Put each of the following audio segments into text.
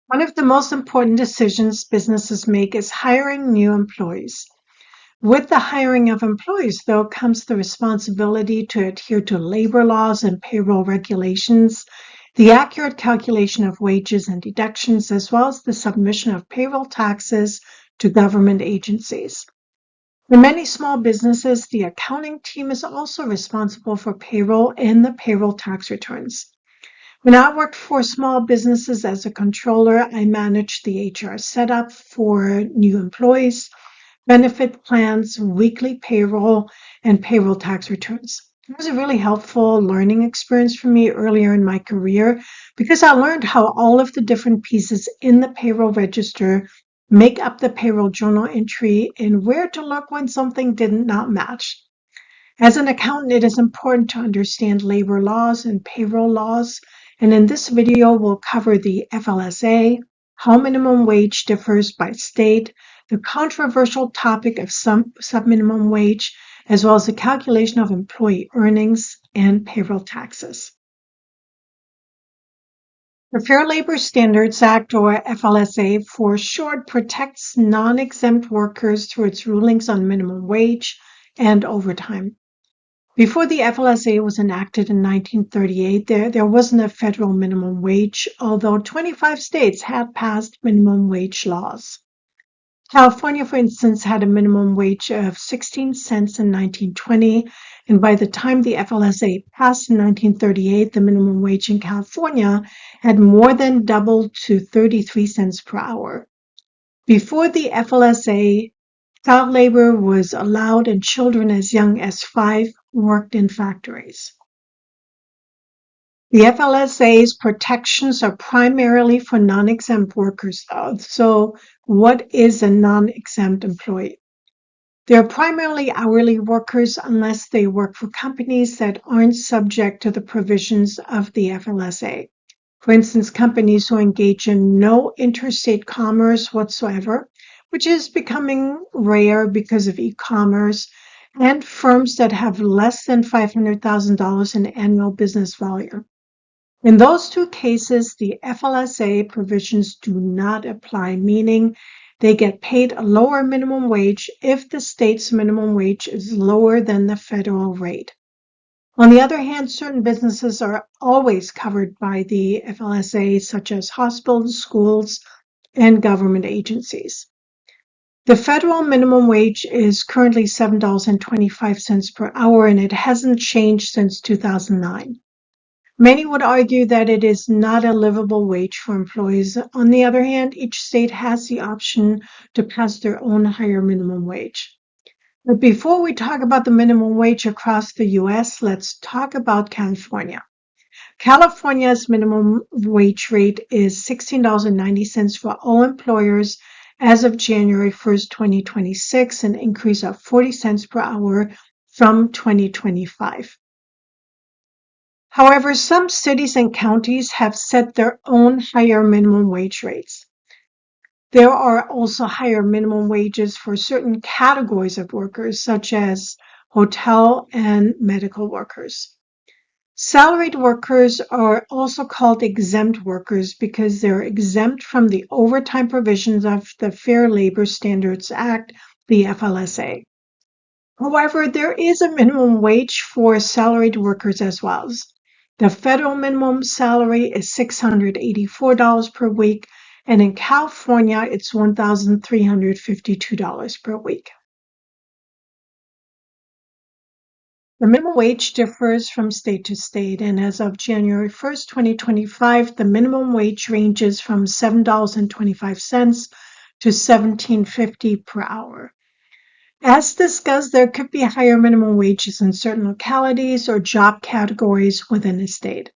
One of the most important decisions businesses make is hiring new employees. With the hiring of employees, though, comes the responsibility to adhere to labor laws and payroll regulations, the accurate calculation of wages and deductions, as well as the submission of payroll taxes to government agencies. In many small businesses, the accounting team is also responsible for payroll and the payroll tax returns. When I worked for small businesses as a controller, I managed the HR setup for new employees, benefit plans, weekly payroll, and payroll tax returns. It was a really helpful learning experience for me earlier in my career because I learned how all of the different pieces in the payroll register make up the payroll journal entry and where to look when something did not match. As an accountant, it is important to understand labor laws and payroll laws, and in this video, we'll cover the FLSA, how minimum wage differs by state, the controversial topic of subminimum wage, as well as the calculation of employee earnings and payroll taxes. The Fair Labor Standards Act, or FLSA for short, protects non-exempt workers through its rulings on minimum wage and overtime. Before the FLSA was enacted in 1938, there wasn't a federal minimum wage, although 25 states had passed minimum wage laws. California, for instance, had a minimum wage of 16 cents in 1920, and by the time the FLSA passed in 1938, the minimum wage in California had more than doubled to 33 cents per hour. Before the FLSA, child labor was allowed and children as young as 5 worked in factories. The FLSA's protections are primarily for non-exempt workers, though. So what is a non-exempt employee? They're primarily hourly workers unless they work for companies that aren't subject to the provisions of the FLSA. For instance, companies who engage in no interstate commerce whatsoever, which is becoming rare because of e-commerce, and firms that have less than $500,000 in annual business volume. In those two cases, the FLSA provisions do not apply, meaning they get paid a lower minimum wage if the state's minimum wage is lower than the federal rate. On the other hand, certain businesses are always covered by the FLSA, such as hospitals, schools, and government agencies. The federal minimum wage is currently $7.25 per hour, and it hasn't changed since 2009. Many would argue that it is not a livable wage for employees. On the other hand, each state has the option to pass their own higher minimum wage. But before we talk about the minimum wage across the U.S., let's talk about California. California's minimum wage rate is $16.90 for all employers as of January 1st, 2026, an increase of 40 cents per hour from 2025. However, some cities and counties have set their own higher minimum wage rates. There are also higher minimum wages for certain categories of workers, such as hotel and medical workers. Salaried workers are also called exempt workers because they're exempt from the overtime provisions of the Fair Labor Standards Act, the FLSA. However, there is a minimum wage for salaried workers as well. The federal minimum salary is $684 per week, and in California, it's $1,352 per week. The minimum wage differs from state to state, and as of January 1st, 2025, the minimum wage ranges from $7.25 to $17.50 per hour. As discussed, there could be higher minimum wages in certain localities or job categories within a state.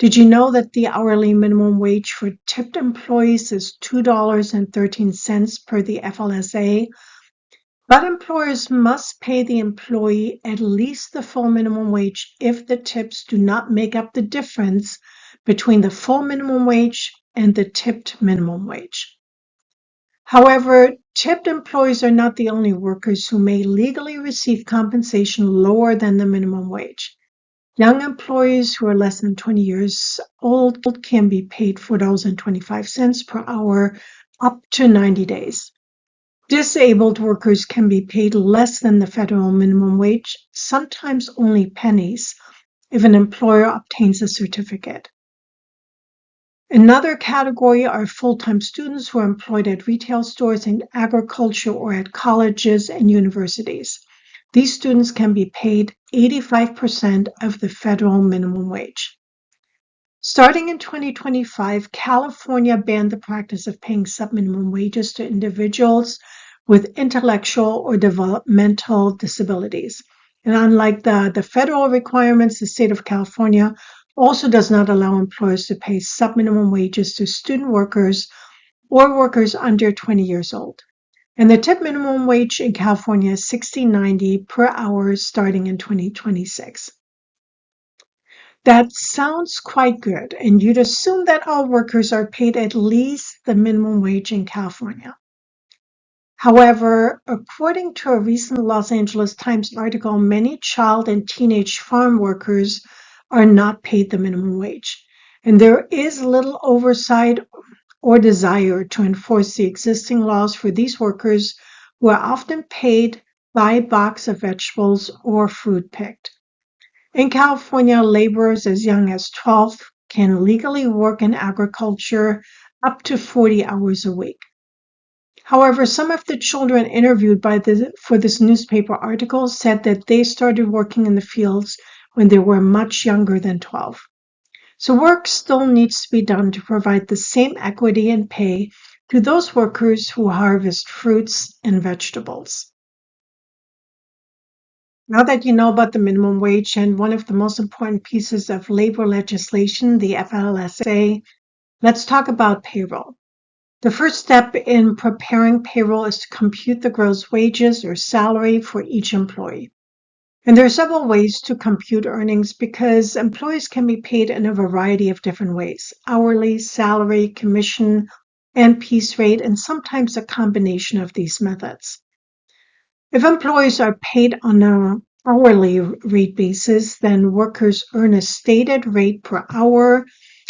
Did you know that the hourly minimum wage for tipped employees is $2.13 per the FLSA? But employers must pay the employee at least the full minimum wage if the tips do not make up the difference between the full minimum wage and the tipped minimum wage. However, tipped employees are not the only workers who may legally receive compensation lower than the minimum wage. Young employees who are less than 20 years old can be paid $4.25 per hour up to 90 days. Disabled workers can be paid less than the federal minimum wage, sometimes only pennies, if an employer obtains a certificate. Another category are full-time students who are employed at retail stores, in agriculture, or at colleges and universities. These students can be paid 85% of the federal minimum wage. Starting in 2025, California banned the practice of paying subminimum wages to individuals with intellectual or developmental disabilities. And unlike the federal requirements, the state of California also does not allow employers to pay subminimum wages to student workers or workers under 20 years old. And the tip minimum wage in California is $16.90 per hour starting in 2026. That sounds quite good, and you'd assume that all workers are paid at least the minimum wage in California. However, according to a recent Los Angeles Times article, many child and teenage farm workers are not paid the minimum wage, and there is little oversight or desire to enforce the existing laws for these workers, who are often paid by a box of vegetables or fruit picked. In California, laborers as young as 12 can legally work in agriculture up to 40 hours a week. However, some of the children interviewed for this newspaper article said that they started working in the fields when they were much younger than 12. So work still needs to be done to provide the same equity and pay to those workers who harvest fruits and vegetables. Now that you know about the minimum wage and one of the most important pieces of labor legislation, the FLSA, let's talk about payroll. The first step in preparing payroll is to compute the gross wages or salary for each employee. And there are several ways to compute earnings because employees can be paid in a variety of different ways: hourly, salary, commission, and piece rate, and sometimes a combination of these methods. If employees are paid on an hourly rate basis, then workers earn a stated rate per hour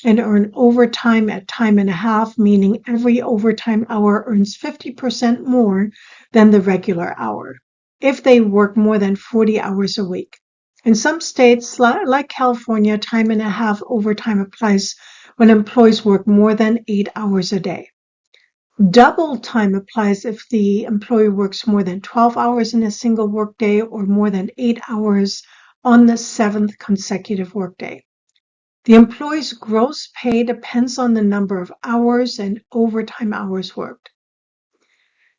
and earn overtime at time and a half, meaning every overtime hour earns 50% more than the regular hour if they work more than 40 hours a week. In some states, like California, time and a half overtime applies when employees work more than 8 hours a day. Double time applies if the employee works more than 12 hours in a single workday or more than 8 hours on the 7th consecutive workday. The employee's gross pay depends on the number of hours and overtime hours worked.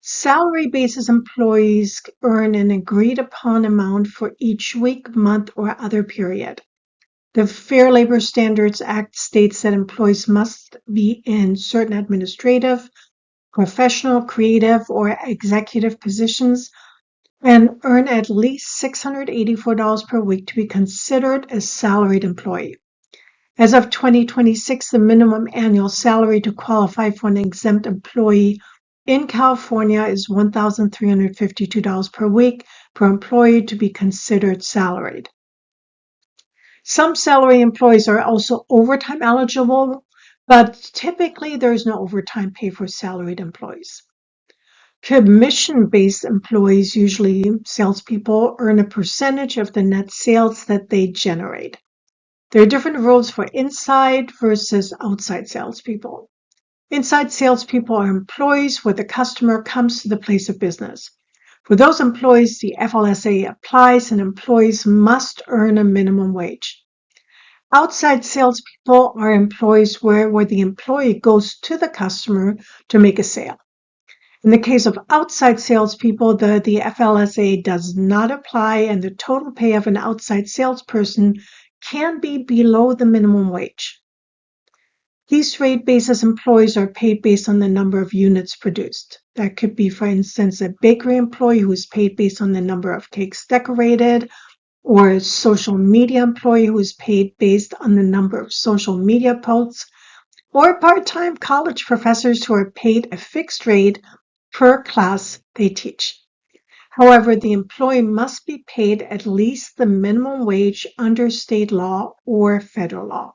Salary basis employees earn an agreed upon amount for each week, month, or other period. The Fair Labor Standards Act states that employees must be in certain administrative, professional, creative, or executive positions and earn at least $684 per week to be considered a salaried employee. As of 2026, the minimum annual salary to qualify for an exempt employee in California is $1,352 per week per employee to be considered salaried. Some salary employees are also overtime eligible, but typically there is no overtime pay for salaried employees. Commission-based employees, usually salespeople, earn a percentage of the net sales that they generate. There are different rules for inside versus outside salespeople. Inside salespeople are employees where the customer comes to the place of business. For those employees, the FLSA applies and employees must earn a minimum wage. Outside salespeople are employees where the employee goes to the customer to make a sale. In the case of outside salespeople, the FLSA does not apply, and the total pay of an outside salesperson can be below the minimum wage. Piece rate basis employees are paid based on the number of units produced. That could be, for instance, a bakery employee who is paid based on the number of cakes decorated, or a social media employee who is paid based on the number of social media posts, or part-time college professors who are paid a fixed rate per class they teach. However, the employee must be paid at least the minimum wage under state law or federal law.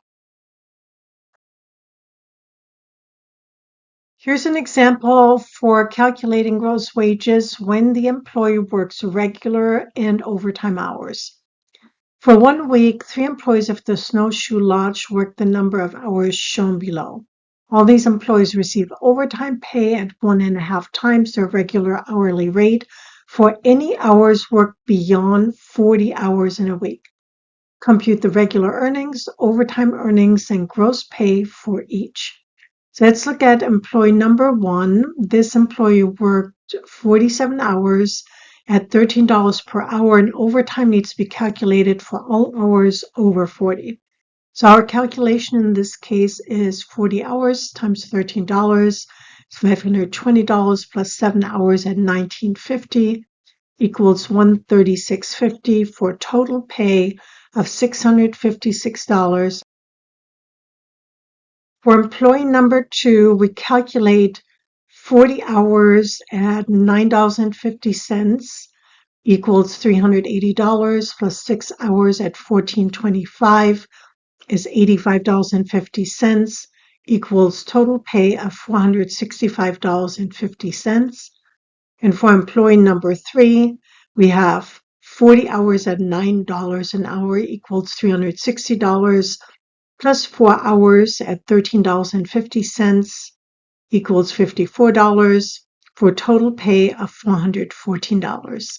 Here's an example for calculating gross wages when the employee works regular and overtime hours. For 1 week, 3 employees of the Snowshoe Lodge worked the number of hours shown below. All these employees receive overtime pay at 1.5 times their regular hourly rate for any hours worked beyond 40 hours in a week. Compute the regular earnings, overtime earnings, and gross pay for each. So let's look at employee number 1. This employee worked 47 hours at $13 per hour, and overtime needs to be calculated for all hours over 40. So our calculation in this case is 40 hours times $13, $520 plus 7 hours at $19.50 equals $136.50 for total pay of $656. For employee number 2, we calculate 40 hours at $9.50 equals $380 plus 6 hours at $14.25 is $85.50 equals total pay of $465.50. And for employee number 3, we have 40 hours at $9 an hour equals $360 plus 4 hours at $13.50 equals $54 for total pay of $414.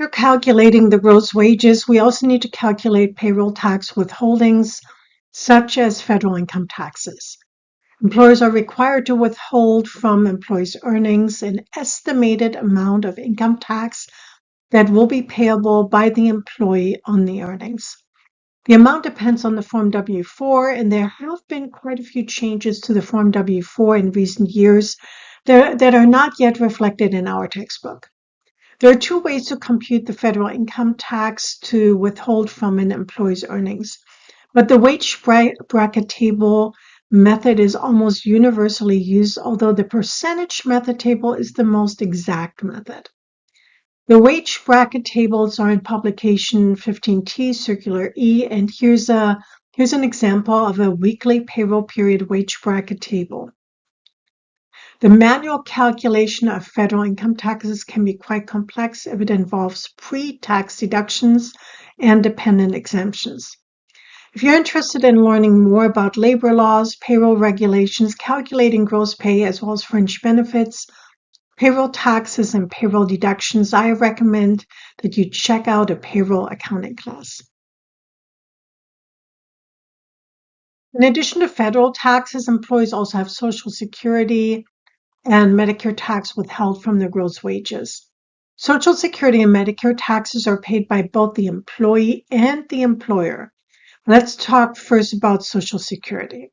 After calculating the gross wages, we also need to calculate payroll tax withholdings, such as federal income taxes. Employers are required to withhold from employees' earnings an estimated amount of income tax that will be payable by the employee on the earnings. The amount depends on the Form W-4, and there have been quite a few changes to the Form W-4 in recent years that are not yet reflected in our textbook. There are 2 ways to compute the federal income tax to withhold from an employee's earnings, but the wage bracket table method is almost universally used, although the percentage method table is the most exact method. The wage bracket tables are in publication 15T Circular E, and here's an example of a weekly payroll period wage bracket table. The manual calculation of federal income taxes can be quite complex if it involves pre-tax deductions and dependent exemptions. If you're interested in learning more about labor laws, payroll regulations, calculating gross pay, as well as fringe benefits, payroll taxes, and payroll deductions, I recommend that you check out a payroll accounting class. In addition to federal taxes, employees also have Social Security and Medicare tax withheld from their gross wages. Social Security and Medicare taxes are paid by both the employee and the employer. Let's talk first about Social Security.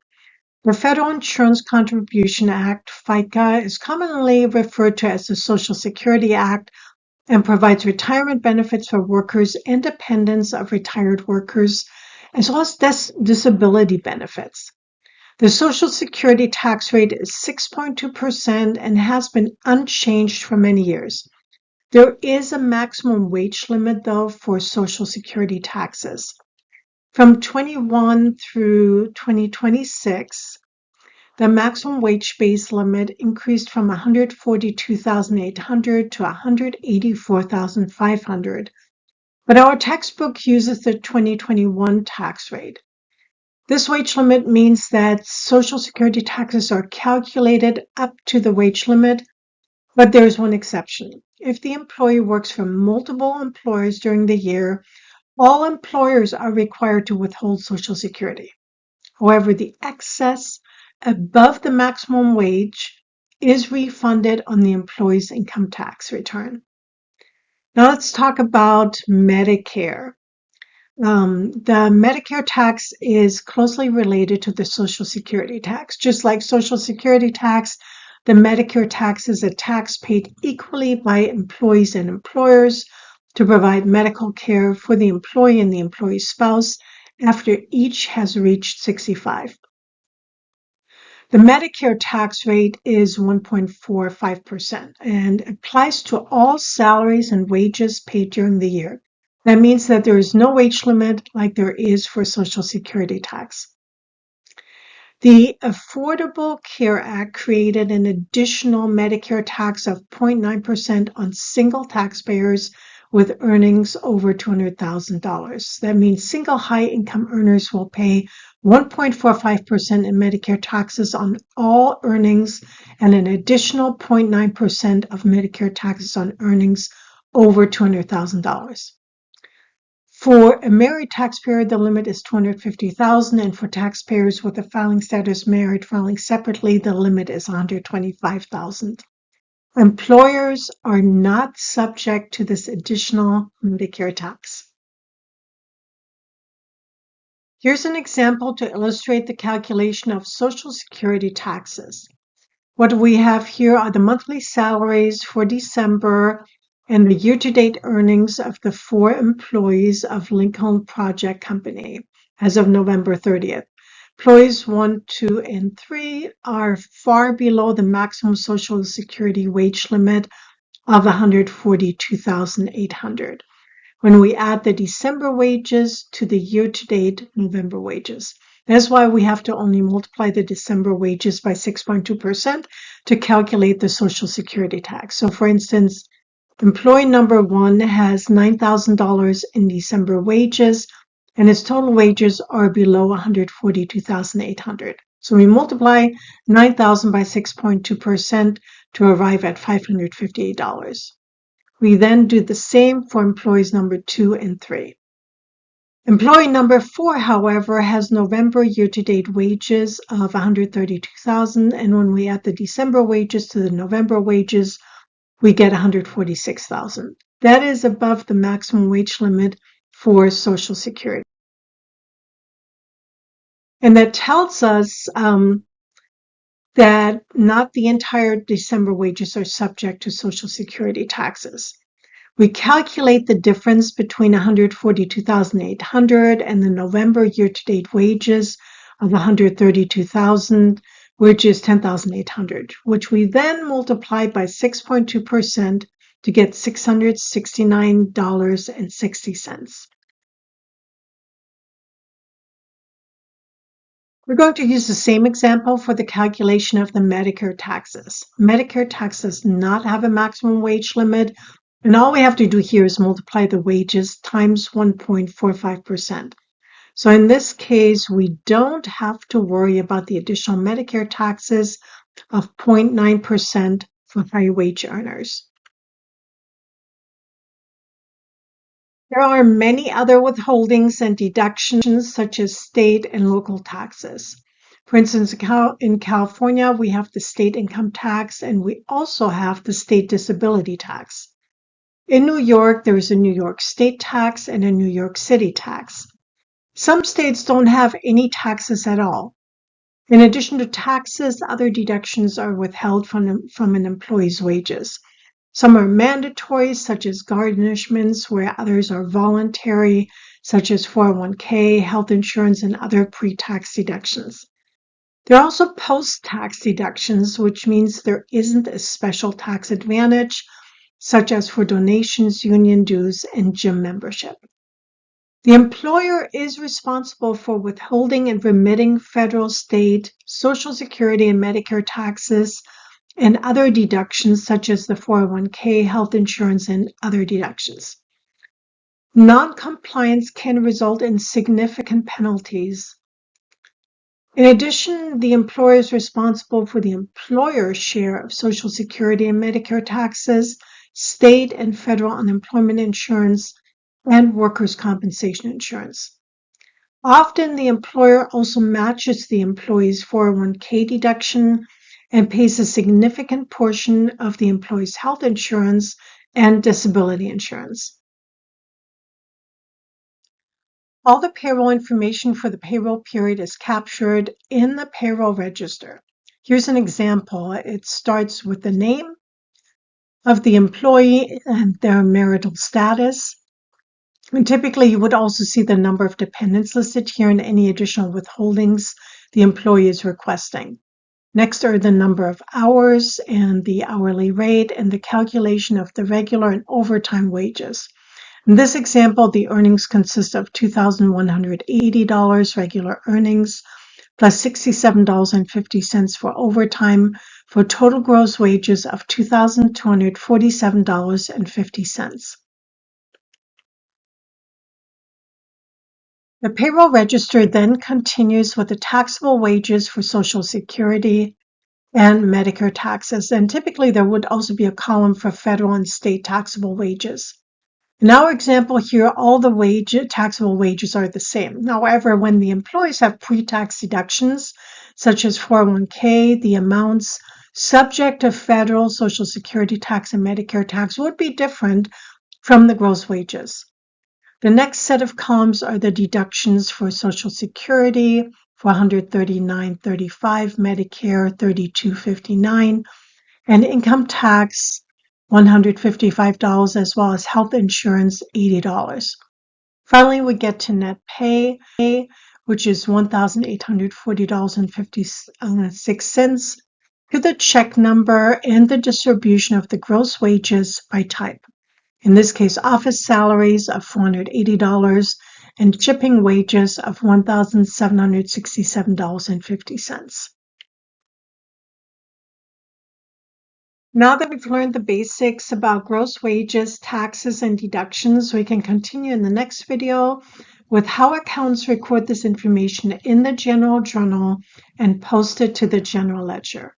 The Federal Insurance Contribution Act, FICA, is commonly referred to as the Social Security Act and provides retirement benefits for workers and dependents of retired workers, as well as disability benefits. The Social Security tax rate is 6.2% and has been unchanged for many years. There is a maximum wage limit, though, for Social Security taxes. From 21 through 2026, the maximum wage base limit increased from $142,800 to $184,500, but our textbook uses the 2021 tax rate. This wage limit means that Social Security taxes are calculated up to the wage limit, but there's one exception. If the employee works for multiple employers during the year, all employers are required to withhold Social Security. However, the excess above the maximum wage is refunded on the employee's income tax return. Now let's talk about Medicare. The Medicare tax is closely related to the Social Security tax. Just like Social Security tax, the Medicare tax is a tax paid equally by employees and employers to provide medical care for the employee and the employee's spouse after each has reached 65. The Medicare tax rate is 1.45% and applies to all salaries and wages paid during the year. That means that there is no wage limit like there is for Social Security tax. The Affordable Care Act created an additional Medicare tax of 0.9% on single taxpayers with earnings over $200,000. That means single high-income earners will pay 1.45% in Medicare taxes on all earnings and an additional 0.9% of Medicare taxes on earnings over $200,000. For a married taxpayer, the limit is $250,000, and for taxpayers with a filing status married filing separately, the limit is $125,000. Employers are not subject to this additional Medicare tax. Here's an example to illustrate the calculation of Social Security taxes. What we have here are the monthly salaries for December and the year-to-date earnings of the 4 employees of Lincoln Project Company as of November 30th. Employees 1, 2, and 3 are far below the maximum Social Security wage limit of $142,800. When we add the December wages to the year-to-date November wages. That's why we have to only multiply the December wages by 6.2% to calculate the Social Security tax. So for instance, employee number 1 has $9,000 in December wages, and his total wages are below $142,800. So we multiply 9,000 by 6.2% to arrive at $558. We then do the same for employees number 2 and 3. Employee number 4, however, has November year-to-date wages of $132,000, and when we add the December wages to the November wages, we get $146,000. That is above the maximum wage limit for Social Security. And that tells us that not the entire December wages are subject to Social Security taxes. We calculate the difference between $142,800 and the November year-to-date wages of $132,000, which is $10,800, which we then multiply by 6.2% to get $669.60. We're going to use the same example for the calculation of the Medicare taxes. Medicare tax does not have a maximum wage limit, and all we have to do here is multiply the wages times 1.45%. So in this case, we don't have to worry about the additional Medicare taxes of 0.9% for high wage earners. There are many other withholdings and deductions such as state and local taxes. For instance, in California, we have the state income tax and we also have the state disability tax. In New York, there is a New York state tax and a New York City tax. Some states don't have any taxes at all. In addition to taxes, other deductions are withheld from an employee's wages. Some are mandatory, such as garnishments, where others are voluntary, such as 401k, health insurance, and other pre-tax deductions. There are also post-tax deductions, which means there isn't a special tax advantage, such as for donations, union dues, and gym membership. The employer is responsible for withholding and remitting federal, state, Social Security, and Medicare taxes and other deductions such as the 401k, health insurance, and other deductions. Non-compliance can result in significant penalties. In addition, the employer is responsible for the employer's share of Social Security and Medicare taxes, state and federal unemployment insurance, and workers' compensation insurance. Often, the employer also matches the employee's 401k deduction and pays a significant portion of the employee's health insurance and disability insurance. All the payroll information for the payroll period is captured in the payroll register. Here's an example. It starts with the name of the employee and their marital status. And typically, you would also see the number of dependents listed here and any additional withholdings the employee is requesting. Next are the number of hours and the hourly rate and the calculation of the regular and overtime wages. In this example, the earnings consist of $2,180 regular earnings plus $67.50 for overtime for total gross wages of $2,247.50. The payroll register then continues with the taxable wages for Social Security and Medicare taxes, and typically there would also be a column for federal and state taxable wages. In our example here, all the taxable wages are the same. However, when the employees have pre-tax deductions, such as 401k, the amounts subject to federal Social Security tax and Medicare tax would be different from the gross wages. The next set of columns are the deductions for Social Security, $439.35, Medicare, $32.59, and income tax, $155, as well as health insurance, $80. Finally, we get to net pay, which is $1,840.56, to the check number and the distribution of the gross wages by type. In this case, office salaries of $480 and shipping wages of $1,767.50. Now that we've learned the basics about gross wages, taxes, and deductions, we can continue in the next video with how accountants record this information in the general journal and post it to the general ledger.